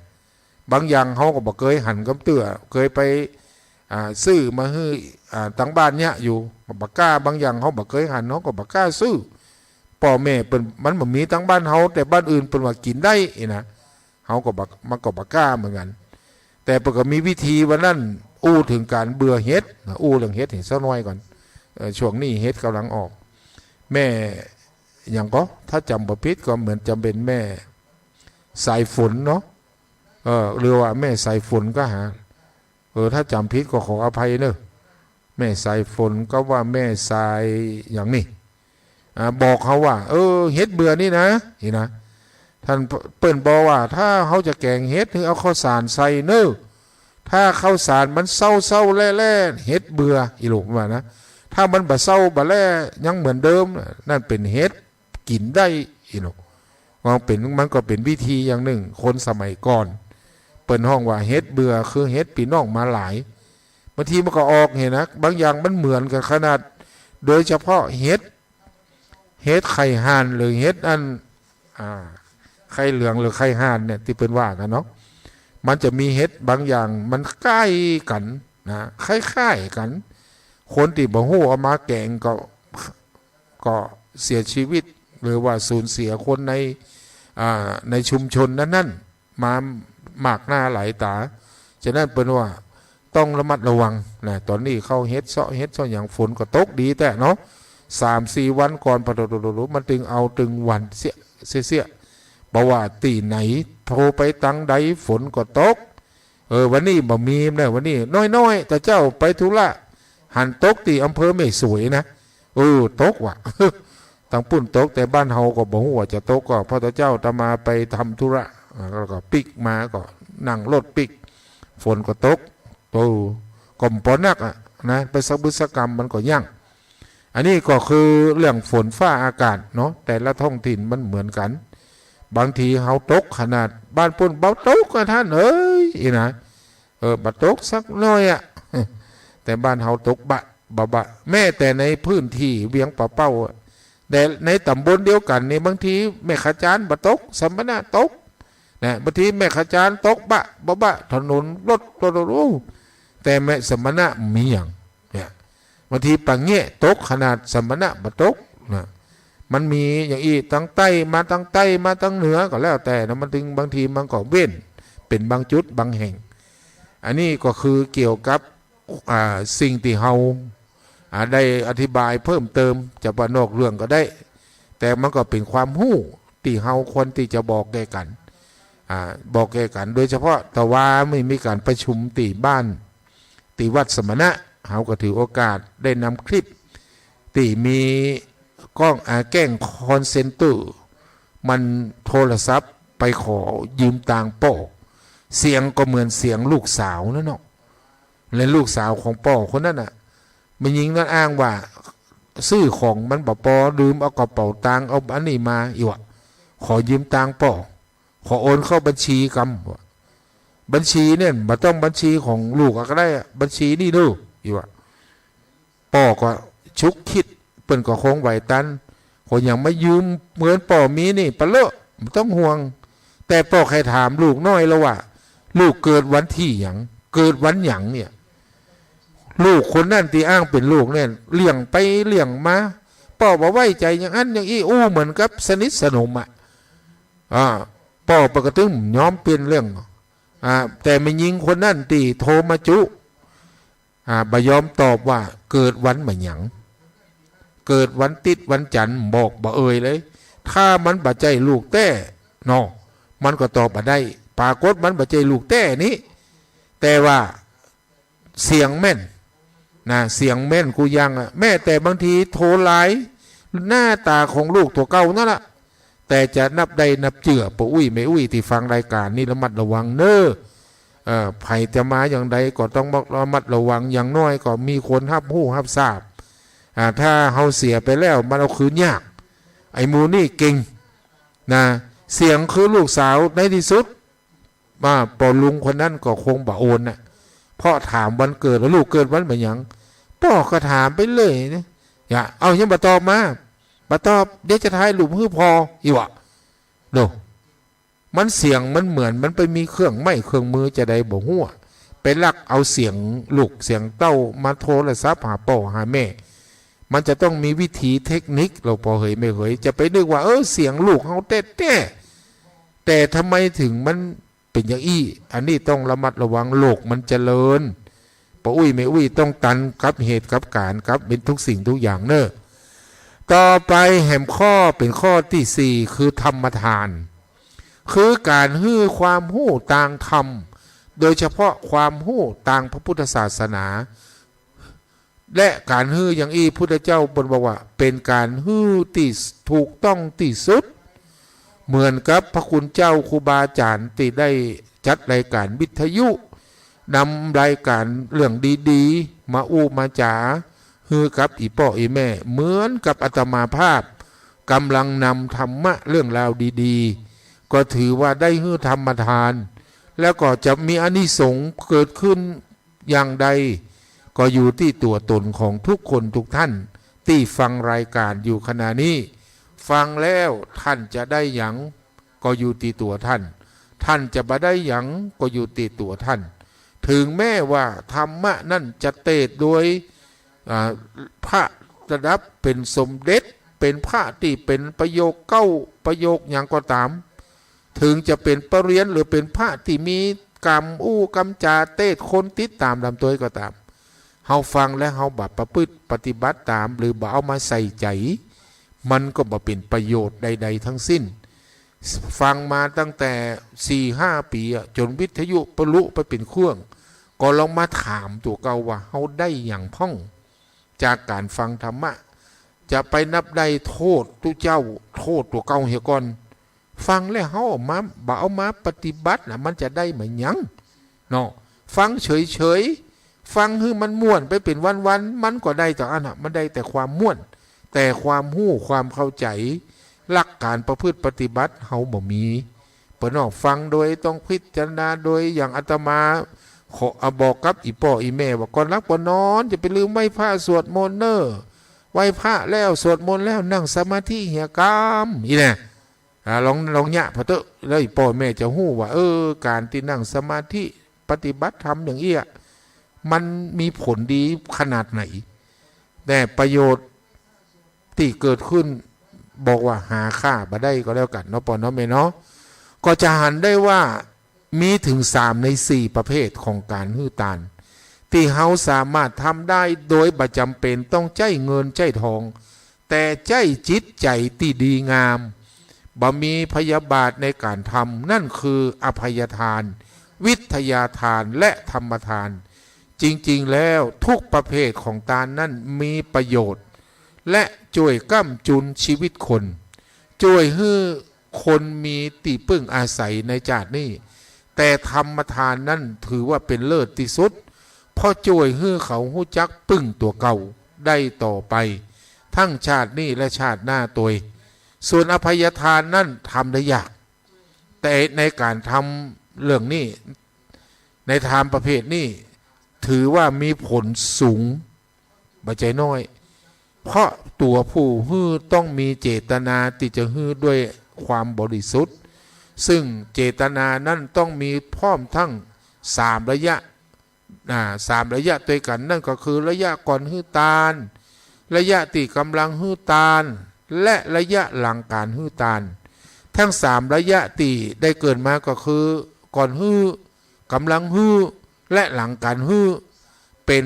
บางอย่างเขาก็บอกเคยหันกับเตื้อเคยไปซื้อมาให้ตั้งบ้านเนี้ยอยู่บักก้าบางอย่างเขาบอกเคยหันเขาก็บักก้าซื้อพ่อแม่เป็นมันแบบมีตั้งบ้านเขาแต่บ้านอื่นเป็นว่ากินได้อีนะเขาก็บักมันก็บักก้าเหมือนกันแต่ปกติมีวิธีวันนั้นอู้ถึงการเบื่อเห็ดอู้เรื่องเห็ดเห็นสักหน่อยก่อนช่วงนี้เห็ดกำลังออกแม่อย่างก็ถ้าจำประพิษก็เหมือนจำเป็นแม่สายฝนเนาะหรือว่าแม่สายฝนก็หาถ้าจำพิษก็ขออภัยเนอะแม่สายฝนก็ว่าแม่สายอย่างนี้บอกเขาว่าเฮ็ดเบื่อนี่นะนี่นะท่านเปิ้นบอกว่าถ้าเขาจะแกงเฮ็ดคือเอาข้าวสารใส่เนอะถ้าข้าวสารมันเศร้าแล่เฮ็ดเบื่ออีหลูกว่านะถ้ามันบะเศร้าบะแล่ยังเหมือนเดิมนั่นเป็นเฮ็ดกินได้อีหลูกมันก็เป็นวิธีอย่างหนึ่งคนสมัยก่อนเปิ้นห้องว่าเฮ็ดเบื่อคือเฮ็ดปีน้องมาหลายบางทีมันก็ออกเห็นนะบางอย่างมันเหมือนกันขนาดโดยเฉพาะเฮ็ดไข่ห่านหรือเฮ็ดอันไข่เหลืองหรือไข่ห่านเนี่ยที่เป็นว่ากันเนาะมันจะมีเฮ็ดบางอย่างมันใกล้กันนะคล้ายๆกันคนที่บ่ฮู้เอามาแกงก็เสียชีวิตหรือว่าสูญเสียคนในชุมชนนั้นมามากหน้าหลายตาฉะนั้นเป็นว่าต้องระมัดระวังนะตอนนี้เข้าเฮ็ดอย่างฝนก็ตกดีแต่เนาะ3-4 วันก่อนพอมันตึงเอาตึงวันเสียบอกว่าตีไหนโทรไปตั้งใดฝนก็ตกวันนี้บ่มีนะวันนี้น้อยแต่เจ้าไปธุระหันตกตีอำเภอไม่สวยนะตกว่ะ ตั้งปุ่นตกแต่บ้านเฮาก็บ่ฮู้ว่าจะตกก็พระเจ้าตะมาไปทำธุระแล้วก็ปิกมาก็นั่งรถปิกฝนก็ตกก็ปอนักนะไปสักบุษกรรมมันก็ยั่งอันนี้ก็คือเรื่องฝนฟ้าอากาศเนาะแต่ละท้องถิ่นมันเหมือนกันบางทีเฮาตกขนาดบ้านปุ่นเบาตกก็ท่านอีนะบัดตกสักน้อยแต่บ้านเฮาตกบะแม่แต่ในพื้นที่เวียงป่าเป้าแต่ในตำบลเดียวกันนี่บางทีแม่ขจานบะตกสัมมนาตกนะบางทีแม่ขจานตกบะถนนรถแต่แม่สมณะมีอย่างเนี่ยบางทีปังเงี้ยตกขนาดสมณะบะตกนะมันมีอย่างอีตั้งใต้มาตั้งเหนือก็แล้วแต่นะมันถึงบางทีมันก็เว้นเป็นบางจุดบางแห่งอันนี้ก็คือเกี่ยวกับสิ่งที่เฮาได้อธิบายเพิ่มเติมจะว่านอกเรื่องก็ได้แต่มันก็เป็นความหู้ที่เฮาควรที่จะบอกแก่กันโดยเฉพาะแต่ว่าไม่มีการประชุมตีบ้านตีวัดสมณะเฮาก็ถือโอกาสได้นำคลิปตีมีกล้องแกล้งคอนเซนเตอร์มันโทรศัพท์ไปขอยืมตังค์ป่อเสียงก็เหมือนเสียงลูกสาวนั่นเนาะและลูกสาวของป่อคนนั้นน่ะมันยิงนั่นอ้างว่าซื้อของมันบ่พอลืมเอากระเป๋าตังค์เอาอันนี้มาอีกว่าขอยืมตังค์ป่อขอโอนเข้าบัญชีกำบัญชีเนี่ยบ่ต้องบัญชีของลูกก็ได้บัญชีนี่ดูอีกว่าป่อก็ชุกคิดเปิ้นก็คงไหวตันคนอย่างไม่ยืมเหมือนป่อมีนี่ปะเลอะไม่ต้องห่วงแต่ป่อใครถามลูกน้อยแล้วว่าลูกเกิดวันที่หยังเกิดวันหยังเนี่ยลูกคนนั่นที่อ้างเป็นลูกเนี่ยเลี้ยงไปเลี้ยงมาป่อบอกไว้ใจอย่างนั้นอย่างอี้เหมือนกับสนิทสนมป่อปกติย้อมเปลี่ยนเรื่องแต่ไม่ยิงคนนั่นที่โทรมาจุบยอมตอบว่าเกิดวันมะหยังเกิดวันติดวันจันทร์บอกบ่เลยถ้ามันบ่ใจลูกแต่เนาะมันก็ตอบบ่ได้ปรากฏมันบ่ใจลูกแต่นี้แต่ว่าเสียงแม่นนะเสียงแม่นกูยังแม่แต่บางทีโทรไลน์หน้าตาของลูกตัวเก่านั่นแหละแต่จะนับได้นับเจือปะอุ้ยไม่อุ้ยที่ฟังรายการนี้ระมัดระวังเนอะไผ่จะมาอย่างใดก็ต้องระมัดระวังอย่างน้อยก็มีคนหับหู้หับทราบถ้าเฮาเสียไปแล้วมันเอาคืนยากไอ้มูนี่เก่งนะเสียงคือลูกสาวในที่สุดปอลุงคนนั้นก็คงบ่โอนน่ะเพราะถามวันเกิดแล้วลูกเกิดวันแบบหยัง ป่อก็ถามไปเลยนะอย่าเอายังบ่ตอบมาบ่ตอบเดี๋ยวจะถ่ายรูปให้พออีวะโดมันเสียงมันเหมือนมันไปมีเครื่องไม้เครื่องมือจะได้บ่หัวไปลักเอาเสียงลูกเสียงเต้ามาโทรศัพท์หาป่อหาแม่มันจะต้องมีวิธีเทคนิคเราพอเหยไม่เหยจะไปนึกว่าเสียงลูกเขาแต่ทำไมถึงมันเป็นอย่างอี้อันนี้ต้องระมัดระวังโลกมันเจริญปะอุ้ยไม่อุ้ยต้องตันกับเหตุกับการกับเป็นทุกสิ่งทุกอย่างเนอะต่อไปแหมข้อเป็นข้อที่ 4คือธรรมทานคือการฮื้อความหู้ต่างธรรมโดยเฉพาะความหู้ต่างพระพุทธศาสนาและการฮื้ออย่างพุทธเจ้าบอกว่าเป็นการฮื้อที่ถูกต้องที่สุดเหมือนกับพระคุณเจ้าครูบาอาจารย์ที่ได้จัดรายการวิทยุนำรายการเรื่องดีๆมาอู้มาจ๋าฮื้อกับอีพ่ออีแม่เหมือนกับอาตมาภาพกำลังนำธรรมะเรื่องราวดีๆก็ถือว่าได้ฮื้อธรรมทานแล้วก็จะมีอานิสงส์เกิดขึ้นอย่างใดก็อยู่ที่ตัวตนของทุกคนทุกท่านที่ฟังรายการอยู่ขณะนี้ฟังแล้วท่านจะได้หยังก็อยู่ที่ตัวท่านท่านจะบ่ได้หยังก็อยู่ที่ตัวท่านถึงแม้ว่าธรรมะนั่นจะเตศโดยพระระดับเป็นสมเด็จเป็นพระที่เป็นประโยคเก้าประโยคอย่างก็ตามถึงจะเป็นปรริญญาหรือเป็นพระที่มีกรรมกรรมจาเตศคนติดตามลำตัวก็ตามเฮาฟังและเฮาบัดประพฤติปฏิบัติตามหรือบ่เอามาใส่ใจมันก็บ่เป็นประโยชน์ใดๆทั้งสิ้นฟังมาตั้งแต่ 4-5 ปีจนวิทยุปลุไปเป็นเครื่องก็ลองมาถามตัวเก่าว่าเฮาได้อย่างพ่องจากการฟังธรรมะจะไปนับได้โทษตุเจ้าโทษตัวเก่าเหี่ยก่อนฟังแล้วเฮาออกมาบ่เอามาปฏิบัติมันจะได้เหมือนหยังเนาะฟังเฉยๆฟังคือมันม่วนไปเป็นวันๆมันก็ได้แต่อันน่ะมันได้แต่ความม่วนแต่ความหู้ความเข้าใจหลักการประพฤติปฏิบัติเฮาบ่มีเปิ้นฟังโดยต้องพิจารณาโดยอย่างอาตมาขอบอกกับอีพ่ออีแม่ว่าก่อนรับก่อนนอนจะไปลืมไหว้พระสวดมนต์เน้อไหว้พระแล้วสวดมนต์แล้วนั่งสมาธิเหี่ยกามอีแน่ลองยะพอเตอะแล้วอีพ่อแม่จะฮู้ว่าการที่นั่งสมาธิปฏิบัติธรรมอย่างเอี้ยมันมีผลดีขนาดไหนแต่ประโยชน์ที่เกิดขึ้นบอกว่าหาค่าบ่ได้ก็แล้วกันเนาะปอเนาะแม่เนาะก็จะหันได้ว่ามีถึง3 ใน 4ประเภทของการฮื้อตานที่เฮาสามารถทำได้โดยบ่จำเป็นต้องใช้เงินใช้ทองแต่ใช้จิตใจที่ดีงามบ่มีพยาบาทในการทำนั่นคืออภัยทานวิทยาทานและธรรมทานจริงๆแล้วทุกประเภทของทานนั้นมีประโยชน์และช่วยก้ำจุนชีวิตคนช่วยให้คนมีที่พึ่งอาศัยในชาตินี้แต่ธรรมทานนั้นถือว่าเป็นเลิศที่สุดเพราะช่วยให้เขาฮู้จักพึ่งตัวเก่าได้ต่อไปทั้งชาตินี้และชาติหน้าตัวส่วนอภัยทานนั้นทำได้ยากแต่ในการทำเรื่องนี้ในทานประเภทนี้ถือว่ามีผลสูงบ่ใจน้อยเพราะตัวผู้ฮื้อต้องมีเจตนาที่จะฮื้อด้วยความบริสุทธิ์ซึ่งเจตนานั้นต้องมีพร้อมทั้ง3 ระยะ3 ระยะด้วยกันนั่นก็คือระยะก่อนฮื้อตาลระยะที่กำลังฮื้อตาลและระยะหลังการฮื้อตาลทั้ง3 ระยะที่ได้เกิดมาก็คือก่อนฮื้อกำลังฮื้อและหลังการฮื้อเป็น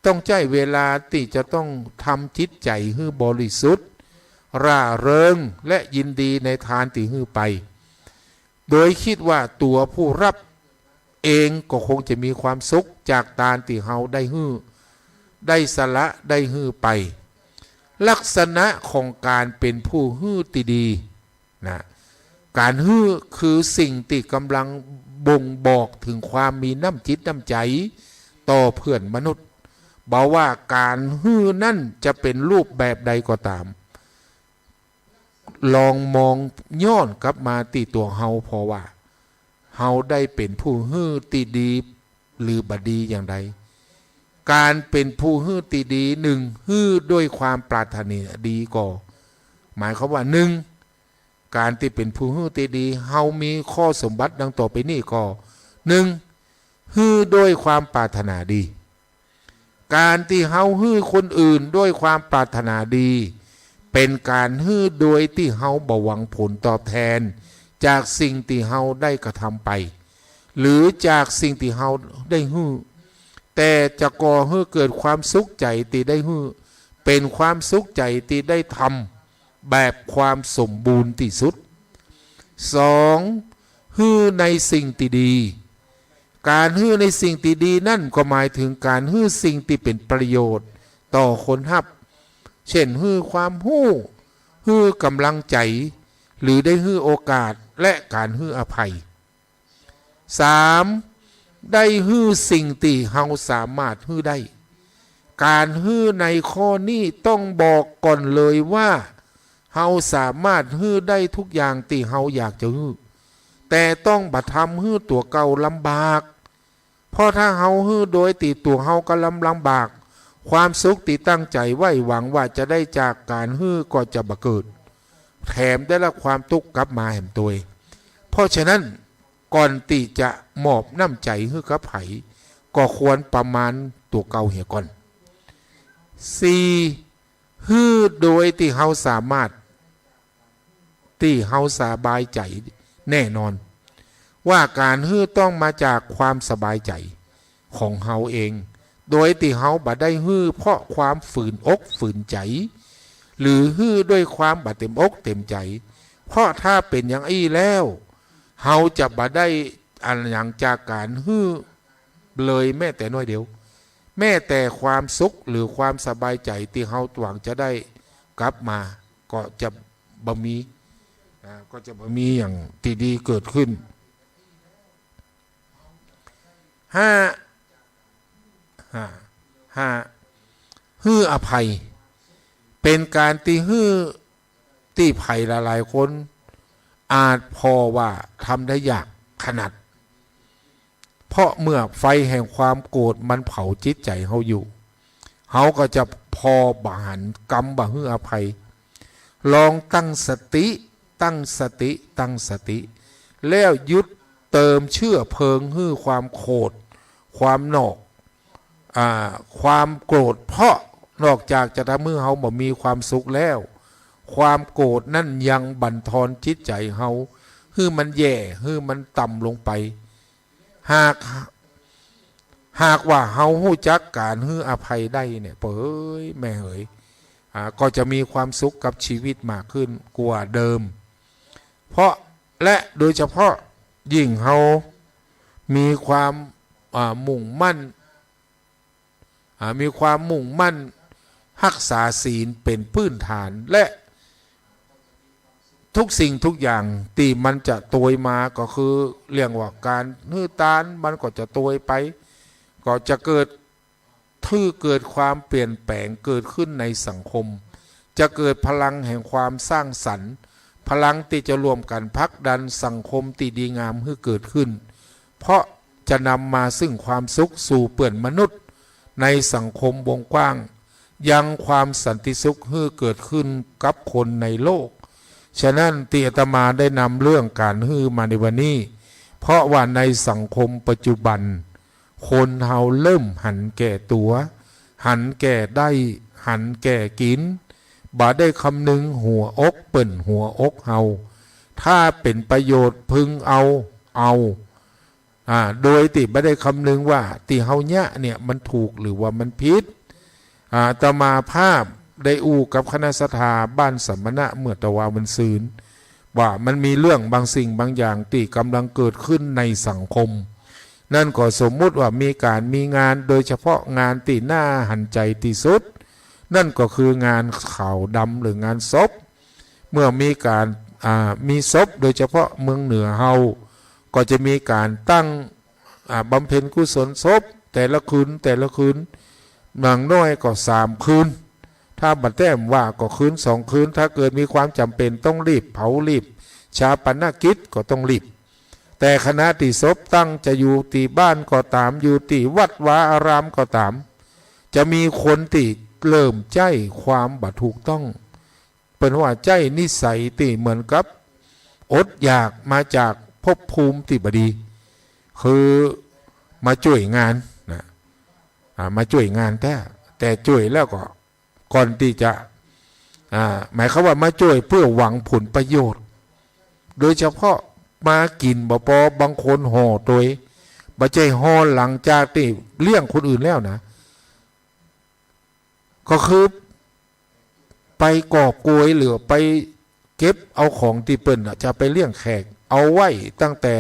ต้องใช้เวลาที่จะต้องทำจิตใจให้บริสุทธิ์ร่าเริงและยินดีในทานที่ให้ไปโดยคิดว่าตัวผู้รับเองก็คงจะมีความสุขจากทานที่เฮาได้ให้ได้สละได้ให้ไปลักษณะของการเป็นผู้ให้ที่ดีนะการให้คือสิ่งที่กำลังบ่งบอกถึงความมีน้ำจิตน้ำใจต่อเพื่อนมนุษย์บอกว่าการฮื้อนั่นจะเป็นรูปแบบใดก็ตามลองมองย้อนกลับมาที่ตัวเฮาเพราะว่าเฮาได้เป็นผู้ฮื้อที่ดีหรือบดีอย่างใด การเป็นผู้ฮื้อตีดีหนึ่งฮื้อด้วยความปรารถนาดีก่อหมายความว่าหนึ่งการที่เป็นผู้ฮื้อตีดีเฮามีข้อสมบัติดังต่อไปนี้ก่อหนึ่งฮื้อด้วยความปรารถนาดีการที่เฮาฮื้อคนอื่นด้วยความปรารถนาดีเป็นการฮื้อโดยที่เฮาบ่หวังผลตอบแทนจากสิ่งที่เฮาได้กระทำไปหรือจากสิ่งที่เฮาได้ฮื้อแต่จะก่อให้เกิดความสุขใจที่ได้ฮื้อเป็นความสุขใจที่ได้ทำแบบความสมบูรณ์ที่สุดสองฮื้อในสิ่งที่ดีการฮื้อในสิ่งที่ดีนั่นก็หมายถึงการฮื้อสิ่งที่เป็นประโยชน์ต่อคนรับเช่นฮื้อความฮู้ฮื้อกำลังใจหรือได้ฮื้อโอกาสและการฮื้ออภัยสามได้ฮื้อสิ่งที่เฮาสามารถฮื้อได้การฮื้อในข้อนี้ต้องบอกก่อนเลยว่าเฮาสามารถฮื้อได้ทุกอย่างที่เฮาอยากจะฮื้อแต่ต้องบัดทำฮื้อตัวเก่าลำบากเพราะถ้าเฮาฮื้อโดยตีตัวเฮาก็ลำบากความสุขที่ตั้งใจไว้หวังว่าจะได้จากการฮื้อก็จะบังเกิดแถมได้รับความทุกข์กลับมาแห่งตัวเพราะฉะนั้นก่อนที่จะมอบน้ำใจฮื้อกับไผก็ควรประมาณตัวเก่าเหี่ยก่อน4ฮื้อโดยที่เฮาสามารถที่เฮาสบายใจแน่นอนว่าการฮื้อต้องมาจากความสบายใจของเฮาเองโดยที่เฮาบ่ได้ฮื้อเพราะความฝืนอกฝืนใจหรือฮื้อด้วยความบ่เต็มอกเต็มใจเพราะถ้าเป็นอย่างอี้แล้วเฮาจะบ่ได้อันอย่างจากการฮื้อเลยแม้แต่น้อยเดียวแม้แต่ความสุขหรือความสบายใจที่เฮาหวังจะได้กลับมาก็จะบ่มีอย่างที่ดีเกิดขึ้นห้าฮื้ออภัยเป็นการที่ฮื้อที่ภัยหลายๆคนอาจพอว่าทำได้ยากขนาดเพราะเมื่อไฟแห่งความโกรธมันเผาจิตใจเฮาอยู่เฮาก็จะพอบาหันกรรมบ่ฮื้ออภัยลองตั้งสติแล้วยุดเติมเชื่อเพลิงฮื้อความโกรธความหนอกความโกรธเพราะนอกจากจะทำให้เฮาบ่มีความสุขแล้วความโกรธนั่นยังบั่นทอนจิตใจเฮาฮื้อมันแย่ฮื้อมันต่ำลงไปหากว่าเฮาฮู้จักการฮื้ออภัยได้เนี่ยเอ้ยแม่เอ๋ยก็จะมีความสุขกับชีวิตมากขึ้นกว่าเดิมเพราะและโดยเฉพาะยิ่งเฮามีความมุ่งมั่นรักษาศีลเป็นพื้นฐานและทุกสิ่งทุกอย่างที่มันจะตวยมาก็คือเรื่องว่าการฮื้อตานมันก็จะตวยไปก็จะเกิดความเปลี่ยนแปลงเกิดขึ้นในสังคมจะเกิดพลังแห่งความสร้างสรรค์พลังที่จะรวมกันผลักดันสังคมที่ดีงามให้เกิดขึ้นเพราะจะนำมาซึ่งความสุขสู่เปื่อนมนุษย์ในสังคมวงกว้างยังความสันติสุขให้เกิดขึ้นกับคนในโลกฉะนั้นที่อาตมาได้นำเรื่องการฮื้อมาในวันนี้เพราะว่าในสังคมปัจจุบันคนเฮาเริ่มหันแก่ตัวหันแก่ได้หันแก่กินบ่ได้คำนึงหัวอกเปิ่นหัวอกเฮาถ้าเป็นประโยชน์พึงเอาโดยที่ไม่ได้คำนึงว่าที่เฮาเนี่ยมันถูกหรือว่ามันผิดอาตมาภาพได้อู้กับคณะสถาบ้านสัมมณะเมื่อตะวาวันซืนว่ามันมีเรื่องบางสิ่งบางอย่างที่กำลังเกิดขึ้นในสังคมนั่นก็สมมุติว่ามีงานโดยเฉพาะงานที่น่าหันใจที่สุดนั่นก็คืองานขาวดำหรืองานศพเมื่อมีศพโดยเฉพาะเมืองเหนือเฮาก็จะมีการตั้งบำเพ็ญกุศลศพแต่ละคืนบางน้อยก็3 คืนถ้าบัดแต้มว่าก็คืน2 คืนถ้าเกิดมีความจำเป็นต้องรีบเผารีบชาปนกิจก็ต้องรีบแต่คณะที่ศพตั้งจะอยู่ที่บ้านก็ตามอยู่ที่วัดวาอารามก็ตาม จะมีคนที่เริ่มใจความบ่ถูกต้องเป็นว่าใจนิสัยที่เหมือนกับอดอยากมาจากภพภูมิที่บดีคือมาช่วยงานนะมาช่วยงานแต่ช่วยแล้วก็ก่อนที่จะหมายความว่ามาช่วยเพื่อหวังผลประโยชน์โดยเฉพาะมากินบ่พอบางคนห่อตัวบ่ใจห่อหลังจากที่เลี้ยงคนอื่นแล้วนะก็คือไปกอบโกยหรือไปเก็บเอาของที่เปิ้นจะไปเลี้ยงแขกเอาไว้ตั้งแต่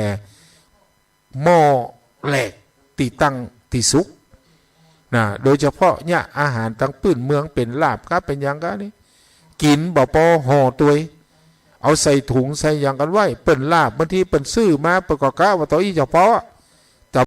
หม้อแหลกตีตั้งตีสุกนะโดยเฉพาะเนี่ยอาหารตั้งปื้นเมืองเป็นลาบครับเป็นอย่างกันนี่กินบ่พอห่อตัวเอาใส่ถุงใส่อย่างกันไว้เปิ้นลาบบางทีเปิ้นซื้อมาเปิ้นก็กะว่าตัวอีเฉพาะ